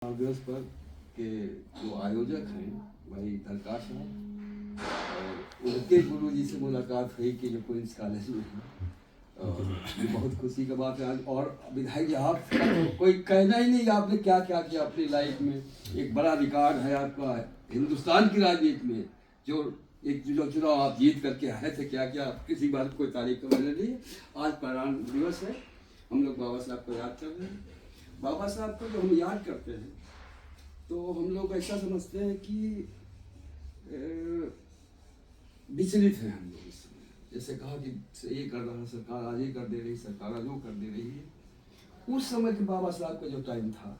दिवस पर के जो आयोजक हैं भाई दरकार साहब और उनके गुरु जी से मुलाकात हुई कि जो क्वींस कॉलेज में है और ये बहुत खुशी का बात है। और विधायक जी आप कोई कहना ही नहीं आपने क्या क्या किया अपनी लाइफ में। एक बड़ा रिकॉर्ड है आपका हिंदुस्तान की राजनीति में, जो एक जो चुनाव आप जीत करके आए थे, क्या क्या किसी बात कोई तारीख का मैंने नहीं। आज प्राण दिवस है, हम लोग बाबा साहब को याद कर रहे हैं। बाबा साहब को जो हम याद करते हैं तो हम लोग ऐसा समझते हैं कि विचलित हैं हम लोग इस समय। जैसे कहा कि ये कर रहा सरकार, आज ये कर दे रही सरकार, आज वो कर दे रही है। उस समय के बाबा साहब का जो टाइम था,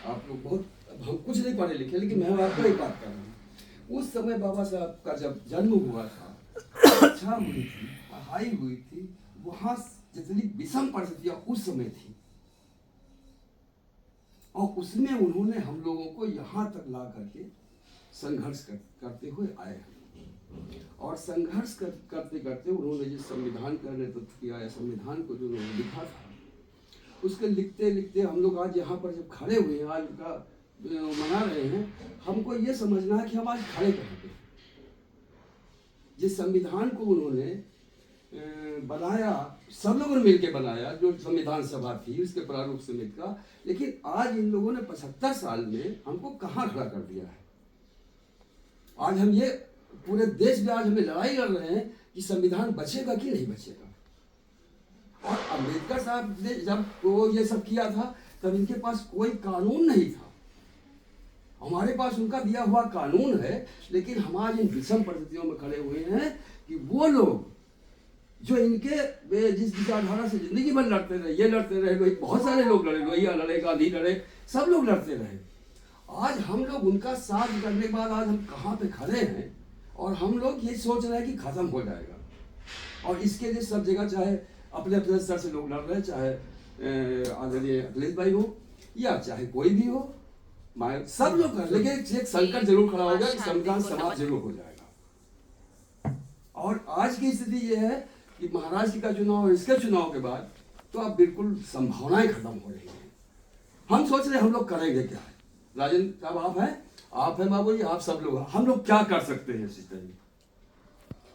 आप लोग बहुत, हम कुछ नहीं पढ़े लिखे, लेकिन मैं आपको एक बात कर रहा हूँ। उस समय बाबा साहब का जब जन्म हुआ था, शिक्षा हुई थी, पढ़ाई हुई थी, वहाँ जितनी विषम परिस्थितियाँ उस समय थी और उसमें उन्होंने हम लोगों को यहाँ तक ला करके संघर्ष करते हुए आए हैं। और संघर्ष करते करते उन्होंने जिस संविधान का नेतृत्व किया या संविधान को जो उन्होंने लिखा था, उसके लिखते लिखते हम लोग आज यहाँ पर जब खड़े हुए हैं, आज उनका मना रहे हैं, हमको ये समझना है कि हम आज खड़े कहाँ पे। जिस संविधान को उन्होंने बनाया, सब लोगों ने मिलकर बनाया, जो संविधान सभा थी उसके प्रारूप समिति का, लेकिन आज इन लोगों ने 75 साल में हमको कहाँ खड़ा कर दिया है। आज हम ये पूरे देश में आज हमें लड़ाई लड़ रहे हैं कि संविधान बचेगा कि नहीं बचेगा। और अम्बेडकर साहब ने जब वो ये सब किया था तब इनके पास कोई कानून नहीं था। हमारे पास उनका दिया हुआ कानून है, लेकिन हम आज इन विषम परिस्थितियों में खड़े हुए हैं कि वो लोग जो इनके जिस विचारधारा से जिंदगी भर लड़ते रहे, ये लड़ते रहे, बहुत सारे लोग लड़े, लोहिया लड़े, गांधी लड़े, सब लोग लड़ते रहे। आज हम लोग उनका साथ करने के बाद आज हम कहाँ पे खड़े हैं और हम लोग ये सोच रहे हैं कि खत्म हो जाएगा। और इसके लिए सब जगह चाहे अपने अपने स्तर से लोग लड़ रहे हैं, चाहे आदरणीय अखिलेश भाई हो या चाहे कोई भी हो, सब लोग कर, लेकिन एक संकट जरूर खड़ा होगा कि संविधान समाप्त जरूर हो जाएगा। और आज की स्थिति ये है कि महाराष्ट्र का चुनाव और इसके चुनाव के बाद तो अब बिल्कुल संभावनाएं खत्म हो रही हैं। हम सोच रहे हैं हम लोग करेंगे क्या है। राजेंद्र साहब आप हैं बाबू जी, आप सब लोग, हम लोग क्या कर सकते हैं इस तरह।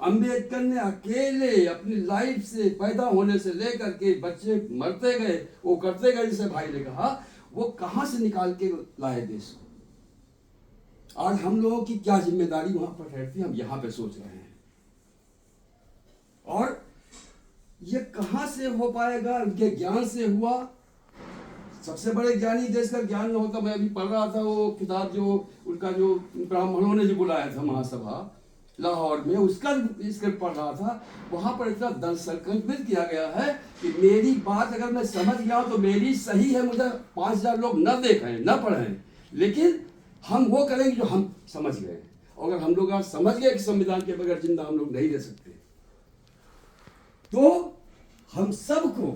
अम्बेडकर ने अकेले अपनी लाइफ से, पैदा होने से लेकर के बच्चे मरते गए, वो करते गए, जैसे भाई ने कहा, वो कहां से निकाल के लाए देश को। आज हम लोगों की क्या जिम्मेदारी वहां पर ठहरती है, हम यहां पे सोच रहे हैं। और ये कहां से हो पाएगा, उनके ज्ञान से हुआ। सबसे बड़े ज्ञानी देश का ज्ञान न होता। मैं अभी पढ़ रहा था वो किताब जो उनका जो ब्राह्मणों ने जो बुलाया था महासभा लाहौर में, उसका स्क्रिप्ट पढ़ रहा था। वहां पर इतना दल संकल्पित किया गया है कि मेरी बात अगर मैं समझ गया तो मेरी सही है, मुझे 5000 लोग न देखें न पढ़ें, लेकिन हम वो करेंगे जो हम समझ गए। और अगर हम लोग आज समझ गए कि संविधान के बगैर जिंदा हम लोग नहीं रह सकते, तो हम सबको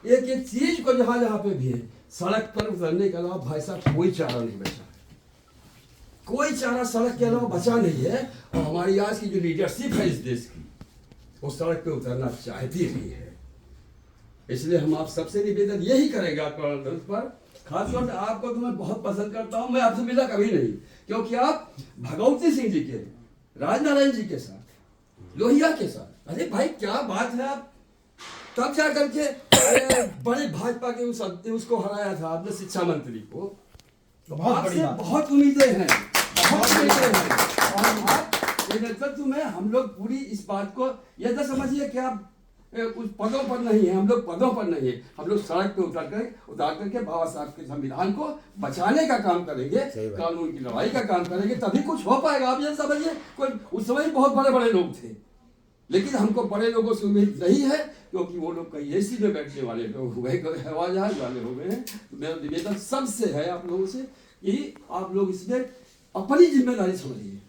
एक एक चीज को जहां जहां पे भी है, सड़क पर उतरने के अलावा भाई साहब कोई चारा नहीं बचा। कोई चारा सड़क के अलावा बचा नहीं है। और हमारी आज की जो लीडरशिप है इस देश की, वो सड़क पे उतरना चाहती नहीं है। इसलिए हम आप सबसे निवेदन यही करेंगे आपका पर, खासतौर से आपको तो मैं बहुत पसंद करता हूं। मैं आपसे मिला कभी नहीं, क्योंकि आप भगवती सिंह जी के, राजनारायण जी के साथ, लोहिया के साथ, अरे भाई क्या बात है। आप तब जा करके बड़े भाजपा के उसको हराया था आपने, शिक्षा मंत्री को। तो आपसे बहुत उम्मीदें हैं, बहुत उम्मीदें हैं। और आपके नेतृत्व में हम लोग पूरी इस बात को यह तो समझिए कि आप कुछ पदों पर नहीं है, हम लोग पदों पर नहीं है, हम लोग सड़क पे उतार करके बाबा साहब के संविधान को बचाने का काम करेंगे, कानून की लड़ाई का काम करेंगे, तभी कुछ हो पाएगा। आप ये समझिए, कोई उस समय बहुत बड़े बड़े लोग थे, लेकिन हमको बड़े लोगों से उम्मीद नहीं है, क्योंकि वो लोग कहीं एसी में बैठने वाले लोग हुए, हवा जहाज वाले हो गए हैं। तो मेरा निवेदन सबसे है आप लोगों से कि आप लोग इसमें अपनी जिम्मेदारी समझिए।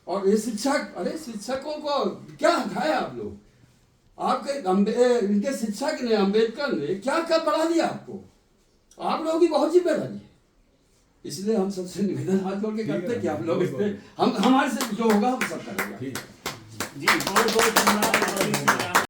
और ये शिक्षक, अरे शिक्षकों को क्या हटाया आप लोग, आपके इनके शिक्षक ने, अम्बेडकर ने क्या क्या पढ़ा दिया आपको। आप लोगों की बहुत जिम्मेदारी है। इसलिए हम सबसे निवेदन हाथ जोड़ के करते हैं कि आप लोग इस पे, हम हमारे से जो होगा हम सब करेंगे। जी बहुत बहुत धन्यवाद।